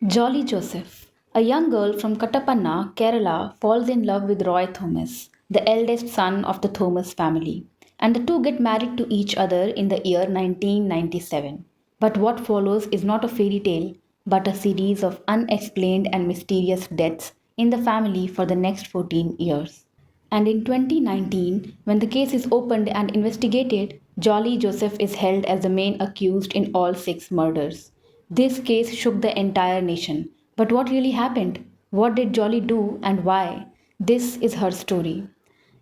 Jolly Joseph. A young girl from Kattapanna, Kerala, falls in love with Roy Thomas, the eldest son of the Thomas family, and the two get married to each other in the year 1997. But what follows is not a fairy tale, but a series of unexplained and mysterious deaths in the family for the next 14 years. And in 2019, when the case is opened and investigated, Jolly Joseph is held as the main accused in all six murders. This case shook the entire nation. But what really happened? What did Jolly do and why? This is her story.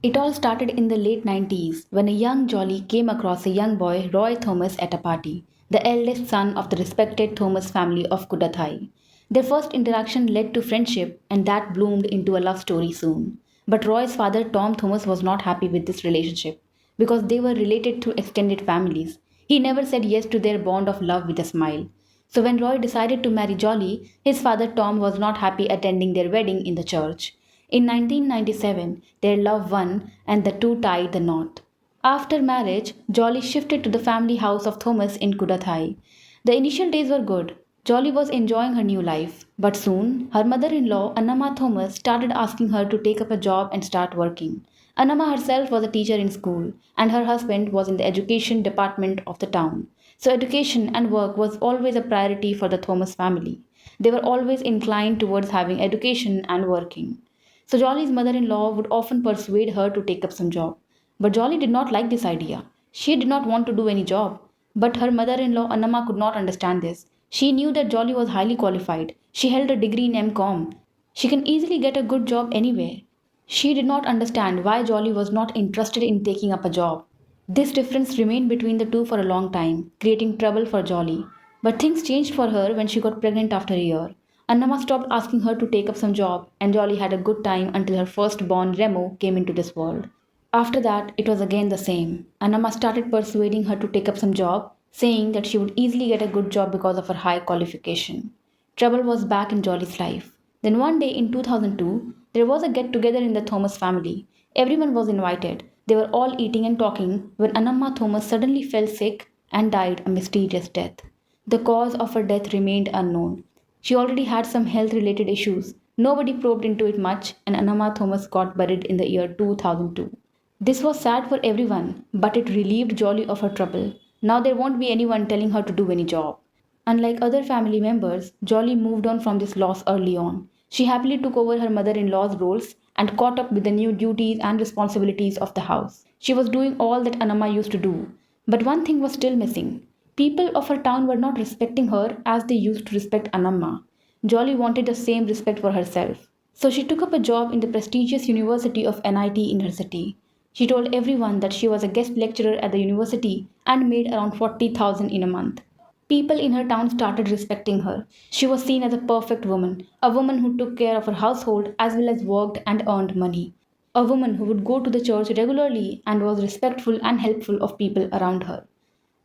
It all started in the late 90s when a young Jolly came across a young boy, Roy Thomas, at a party, the eldest son of the respected Thomas family of Kudathai. Their first interaction led to friendship, and that bloomed into a love story soon. But Roy's father, Tom Thomas, was not happy with this relationship because they were related through extended families. He never said yes to their bond of love with a smile. So when Roy decided to marry Jolly, his father Tom was not happy attending their wedding in the church. In 1997, their love won and the two tied the knot. After marriage, Jolly shifted to the family house of Thomas in Kudathai. The initial days were good. Jolly was enjoying her new life, but soon her mother in law, Annama Thomas, started asking her to take up a job and start working. Annama herself was a teacher in school, and her husband was in the education department of the town. So, education and work was always a priority for the Thomas family. They were always inclined towards having education and working. So Jolly's mother-in-law would often persuade her to take up some job. But Jolly did not like this idea. She did not want to do any job. But her mother-in-law Annama could not understand this. She knew that Jolly was highly qualified. She held a degree in MCom. She can easily get a good job anywhere. She did not understand why Jolly was not interested in taking up a job. This difference remained between the two for a long time, creating trouble for Jolly. But things changed for her when she got pregnant after a year. Annama stopped asking her to take up some job, and Jolly had a good time until her firstborn Remo came into this world. After that, it was again the same. Annama started persuading her to take up some job, saying that she would easily get a good job because of her high qualification. Trouble was back in Jolly's life. Then one day in 2002, there was a get together in the Thomas family. Everyone was invited. They were all eating and talking when Annamma Thomas suddenly fell sick and died a mysterious death. The cause of her death remained unknown. She already had some health related issues. Nobody probed into it much, and Annamma Thomas got buried in the year 2002. This was sad for everyone, but it relieved Jolly of her trouble. Now there won't be anyone telling her to do any job. Unlike other family members, Jolly moved on from this loss early on. She happily took over her mother in law's roles and caught up with the new duties and responsibilities of the house. She was doing all that Anama used to do. But one thing was still missing. People of her town were not respecting her as they used to respect Anamma. Jolly wanted the same respect for herself. So she took up a job in the prestigious University of NIT in her city. She told everyone that she was a guest lecturer at the university and made around 40,000 in a month. People in her town started respecting her. She was seen as a perfect woman, a woman who took care of her household as well as worked and earned money, a woman who would go to the church regularly and was respectful and helpful of people around her.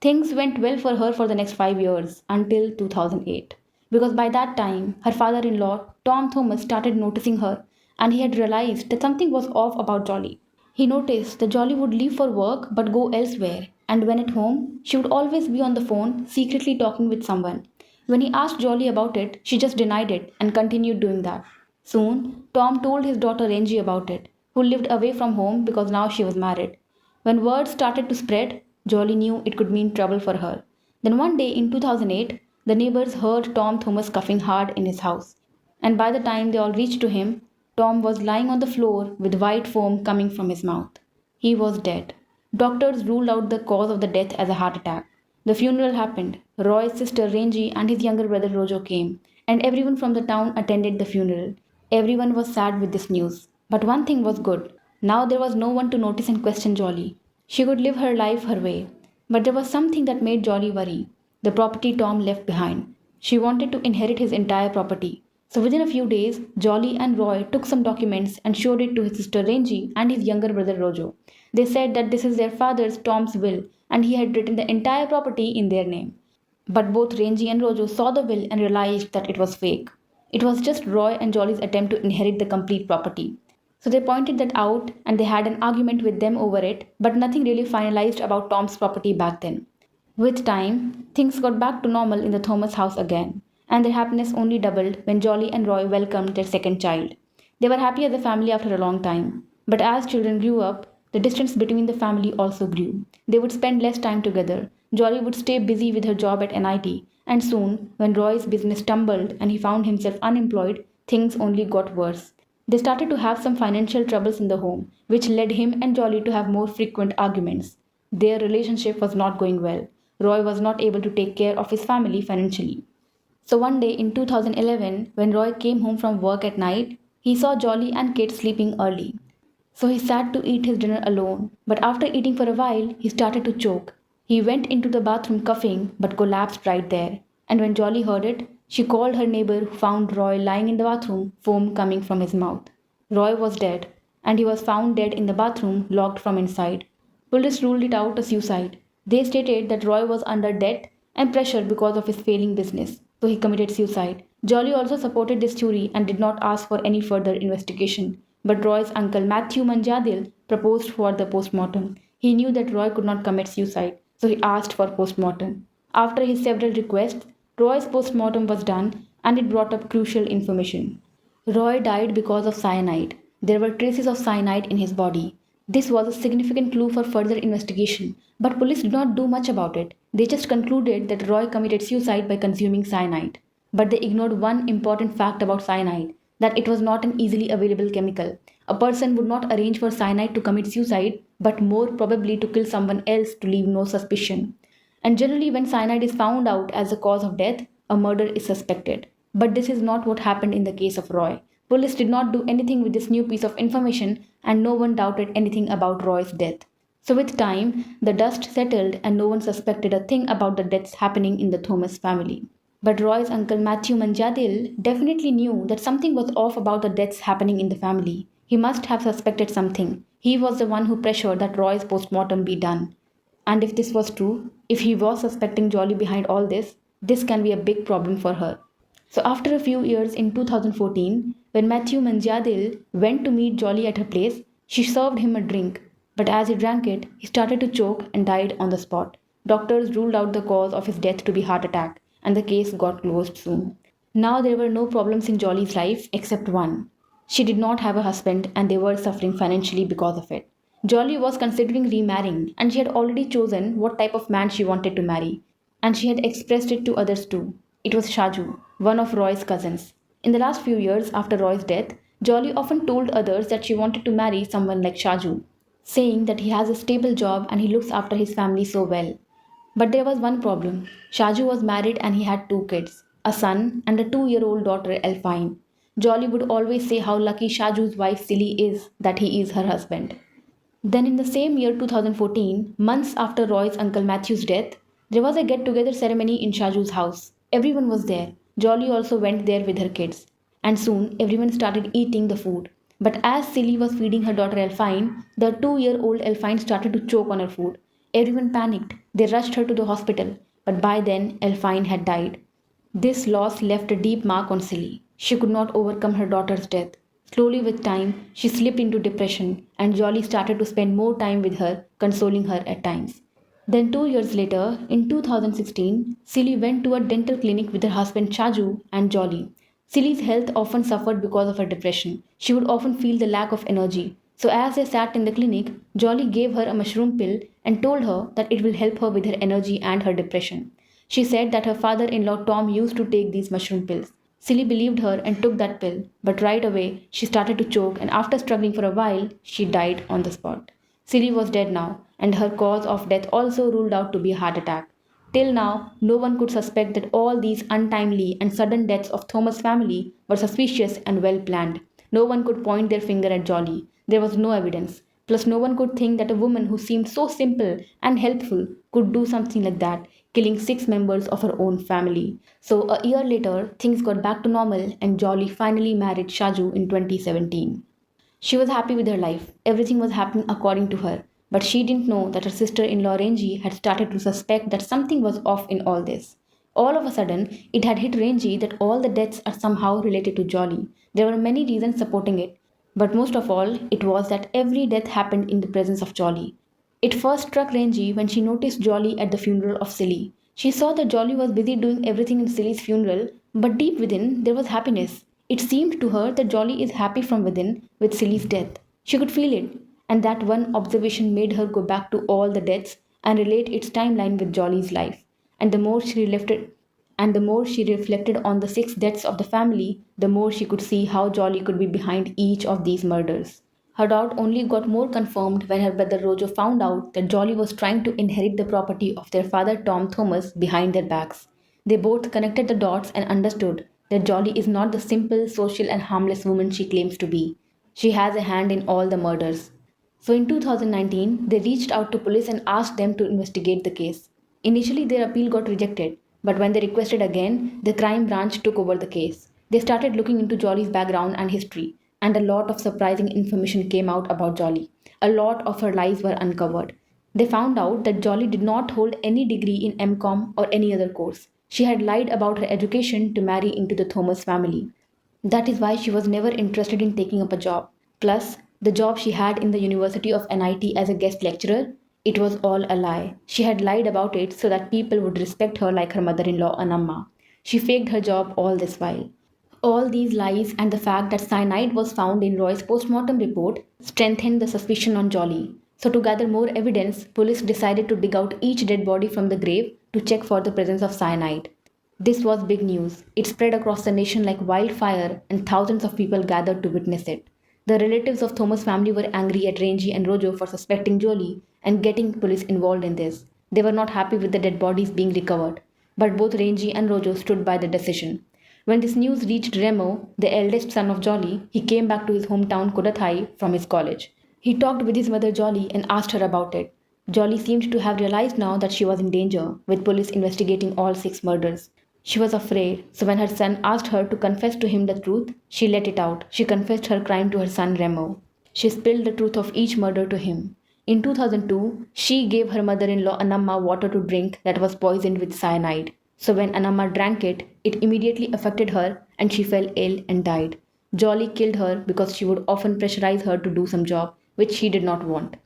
Things went well for her for the next 5 years until 2008. Because by that time, her father in law, Tom Thomas, started noticing her and he had realized that something was off about Jolly. He noticed that Jolly would leave for work but go elsewhere, and when at home, she would always be on the phone, secretly talking with someone. When he asked Jolly about it, she just denied it and continued doing that. Soon, Tom told his daughter Angie about it, who lived away from home because now she was married. When word started to spread, Jolly knew it could mean trouble for her. Then one day in 2008, the neighbors heard Tom Thomas coughing hard in his house. And by the time they all reached to him, Tom was lying on the floor with white foam coming from his mouth. He was dead. Doctors ruled out the cause of the death as a heart attack. The funeral happened. Roy's sister Ranji and his younger brother Rojo came, and everyone from the town attended the funeral. Everyone was sad with this news. But one thing was good. Now there was no one to notice and question Jolly. She could live her life her way. But there was something that made Jolly worry: the property Tom left behind. She wanted to inherit his entire property. So within a few days, Jolly and Roy took some documents and showed it to his sister Ranji and his younger brother Rojo. They said that this is their father's Tom's will and he had written the entire property in their name. But both Ranji and Rojo saw the will and realized that it was fake. It was just Roy and Jolly's attempt to inherit the complete property. So they pointed that out and they had an argument with them over it, but nothing really finalized about Tom's property back then. With time, things got back to normal in the Thomas house again. and their happiness only doubled when Jolly and Roy welcomed their second child. They were happy as a family after a long time, but as children grew up, the distance between the family also grew. They would spend less time together. Jolly would stay busy with her job at NIT, and soon, when Roy's business stumbled and he found himself unemployed, things only got worse. They started to have some financial troubles in the home, which led him and Jolly to have more frequent arguments. Their relationship was not going well. Roy was not able to take care of his family financially. So one day in 2011, when Roy came home from work at night, he saw Jolly and Kit sleeping early. So he sat to eat his dinner alone, but after eating for a while, he started to choke. He went into the bathroom coughing but collapsed right there. And when Jolly heard it, she called her neighbor who found Roy lying in the bathroom, foam coming from his mouth. Roy was dead, and he was found dead in the bathroom, locked from inside. Police ruled it out a suicide. They stated that Roy was under debt and pressure because of his failing business, so he committed suicide. Jolly also supported this theory and did not ask for any further investigation. But Roy's uncle Matthew Manjadil proposed for the postmortem. He knew that Roy could not commit suicide, so he asked for postmortem. After his several requests, Roy's postmortem was done and it brought up crucial information. Roy died because of cyanide. There were traces of cyanide in his body. This was a significant clue for further investigation, but police did not do much about it. They just concluded that Roy committed suicide by consuming cyanide. But they ignored one important fact about cyanide, that it was not an easily available chemical. A person would not arrange for cyanide to commit suicide, but more probably to kill someone else to leave no suspicion. And generally, when cyanide is found out as the cause of death, a murder is suspected. But this is not what happened in the case of Roy. Police did not do anything with this new piece of information, and no one doubted anything about Roy's death. So, with time, the dust settled, and no one suspected a thing about the deaths happening in the Thomas family. But Roy's uncle Matthew Manjadil definitely knew that something was off about the deaths happening in the family. He must have suspected something. He was the one who pressured that Roy's postmortem be done. And if this was true, if he was suspecting Jolly behind all this can be a big problem for her. So after a few years in 2014, when Matthew Manjadil went to meet Jolly at her place, she served him a drink. But as he drank it, he started to choke and died on the spot. Doctors ruled out the cause of his death to be heart attack, and the case got closed soon. Now there were no problems in Jolly's life except one. She did not have a husband and they were suffering financially because of it. Jolly was considering remarrying and she had already chosen what type of man she wanted to marry. And she had expressed it to others too. It was Shaju, one of Roy's cousins. In the last few years after Roy's death, Jolly often told others that she wanted to marry someone like Shaju, saying that he has a stable job and he looks after his family so well. But there was one problem. Shaju was married and he had two kids, a son and a 2-year-old daughter, Elfine. Jolly would always say how lucky Shaju's wife Silly is that he is her husband. Then, in the same year 2014, months after Roy's uncle Matthew's death, there was a get together ceremony in Shaju's house. Everyone was there. Jolly also went there with her kids. And soon, everyone started eating the food. But as Silly was feeding her daughter Elfine, the 2-year-old Elfine started to choke on her food. Everyone panicked. They rushed her to the hospital. But by then, Elfine had died. This loss left a deep mark on Silly. She could not overcome her daughter's death. Slowly with time, she slipped into depression and Jolly started to spend more time with her, consoling her at times. Then 2 years later, in 2016, Silly went to a dental clinic with her husband Chaju and Jolly. Silly's health often suffered because of her depression. She would often feel the lack of energy. So as they sat in the clinic, Jolly gave her a mushroom pill and told her that it will help her with her energy and her depression. She said that her father-in-law Tom used to take these mushroom pills. Silly believed her and took that pill, but right away she started to choke and after struggling for a while, she died on the spot. Silly was dead now, and her cause of death also ruled out to be a heart attack. Till now, no one could suspect that all these untimely and sudden deaths of Thomas' family were suspicious and well planned. No one could point their finger at Jolly. There was no evidence. Plus, no one could think that a woman who seemed so simple and helpful could do something like that, killing 6 members of her own family. So, a year later, things got back to normal and Jolly finally married Shaju in 2017. She was happy with her life. Everything was happening according to her. But she didn't know that her sister-in-law Ranji had started to suspect that something was off in all this. All of a sudden, it had hit Ranji that all the deaths are somehow related to Jolly. There were many reasons supporting it, but most of all, it was that every death happened in the presence of Jolly. It first struck Ranji when she noticed Jolly at the funeral of Silly. She saw that Jolly was busy doing everything in Silly's funeral, But deep within, there was happiness. It seemed to her that Jolly is happy from within with Silly's death. She could feel it, and that one observation made her go back to all the deaths and relate its timeline with Jolly's life. And the more she reflected on the six deaths of the family, the more she could see how Jolly could be behind each of these murders. Her doubt only got more confirmed when her brother Rojo found out that Jolly was trying to inherit the property of their father Tom Thomas behind their backs. They both connected the dots and understood that Jolly is not the simple, social, and harmless woman she claims to be. She has a hand in all the murders. So in 2019, they reached out to police and asked them to investigate the case. Initially, their appeal got rejected, but when they requested again, the crime branch took over the case. They started looking into Jolly's background and history, and a lot of surprising information came out about Jolly. A lot of her lies were uncovered. They found out that Jolly did not hold any degree in MCOM or any other course. She had lied about her education to marry into the Thomas family. That is why she was never interested in taking up a job. Plus, the job she had in the University of NIT as a guest lecturer, it was all a lie. She had lied about it so that people would respect her like her mother in law, Anamma. She faked her job all this while. All these lies and the fact that cyanide was found in Roy's postmortem report strengthened the suspicion on Jolly. So, to gather more evidence, police decided to dig out each dead body from the grave to check for the presence of cyanide. This was big news. It spread across the nation like wildfire, and thousands of people gathered to witness it. The relatives of Thomas' family were angry at Rangy and Rojo for suspecting Jolie and getting police involved in this. They were not happy with the dead bodies being recovered, but both Rangy and Rojo stood by the decision. When this news reached Remo, the eldest son of Jolly, he came back to his hometown Kodathai from his college. He talked with his mother Jolly and asked her about it. Jolly seemed to have realized now that she was in danger, with police investigating all six murders. She was afraid, so when her son asked her to confess to him the truth, she let it out. She confessed her crime to her son Remo. She spilled the truth of each murder to him. In 2002, she gave her mother in law Anamma water to drink that was poisoned with cyanide. So when Anamma drank it, it immediately affected her and she fell ill and died. Jolly killed her because she would often pressurize her to do some job which she did not want.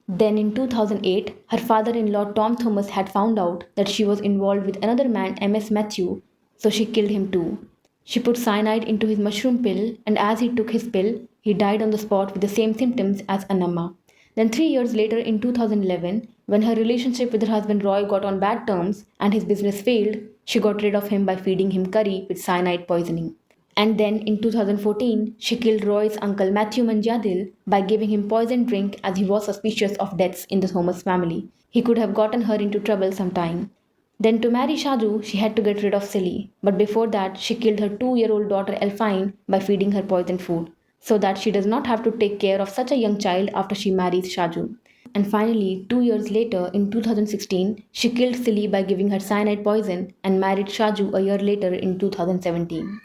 Then in 2008, her father in law Tom Thomas had found out that she was involved with another man, MS Matthew, so she killed him too. She put cyanide into his mushroom pill, and as he took his pill, he died on the spot with the same symptoms as Anamma. Then 3 years later, in 2011, when her relationship with her husband Roy got on bad terms and his business failed, she got rid of him by feeding him curry with cyanide poisoning. And then in 2014, she killed Roy's uncle Matthew Manjadil by giving him poisoned drink as he was suspicious of deaths in the Thomas family. He could have gotten her into trouble sometime. Then to marry Shaju, she had to get rid of Silly. But before that, she killed her 2-year-old daughter Elfine by feeding her poisoned food, so that she does not have to take care of such a young child after she marries Shaju. And finally, 2 years later, in 2016, she killed Silly by giving her cyanide poison and married Shaju a year later in 2017.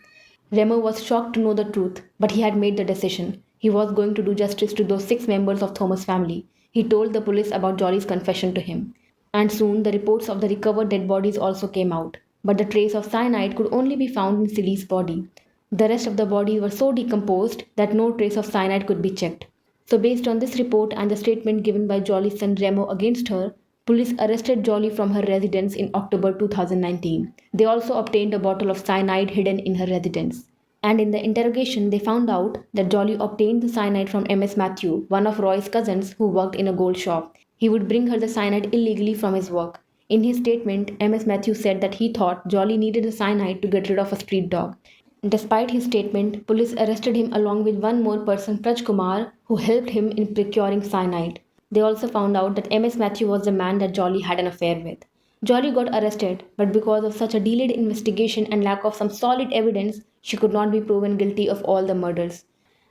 Remo was shocked to know the truth, but he had made the decision. He was going to do justice to those six members of Thomas' family. He told the police about Jolly's confession to him. And soon the reports of the recovered dead bodies also came out. But the trace of cyanide could only be found in Silly's body. The rest of the bodies were so decomposed that no trace of cyanide could be checked. So based on this report and the statement given by Jolly's son Remo against her, police arrested Jolly from her residence in October 2019. They also obtained a bottle of cyanide hidden in her residence. And in the interrogation, they found out that Jolly obtained the cyanide from MS Matthew, one of Roy's cousins who worked in a gold shop. He would bring her the cyanide illegally from his work. In his statement, MS Matthew said that he thought Jolly needed the cyanide to get rid of a street dog. Despite his statement, police arrested him along with one more person, Praj Kumar, who helped him in procuring cyanide. They also found out that MS Matthew was the man that Jolly had an affair with. Jolly got arrested, but because of such a delayed investigation and lack of some solid evidence, she could not be proven guilty of all the murders.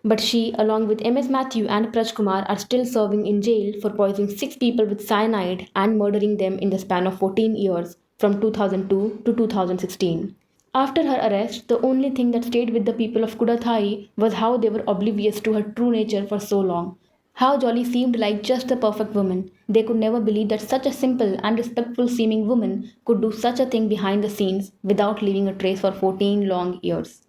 But she, along with MS Matthew and Praj Kumar, are still serving in jail for poisoning 6 people with cyanide and murdering them in the span of 14 years, from 2002 to 2016. After her arrest, the only thing that stayed with the people of Kudathai was how they were oblivious to her true nature for so long. How Jolly seemed like just the perfect woman. They could never believe that such a simple and respectful seeming woman could do such a thing behind the scenes without leaving a trace for 14 long years.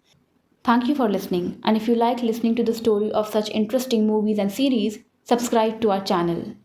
Thank you for listening, and if you like listening to the story of such interesting movies and series, subscribe to our channel.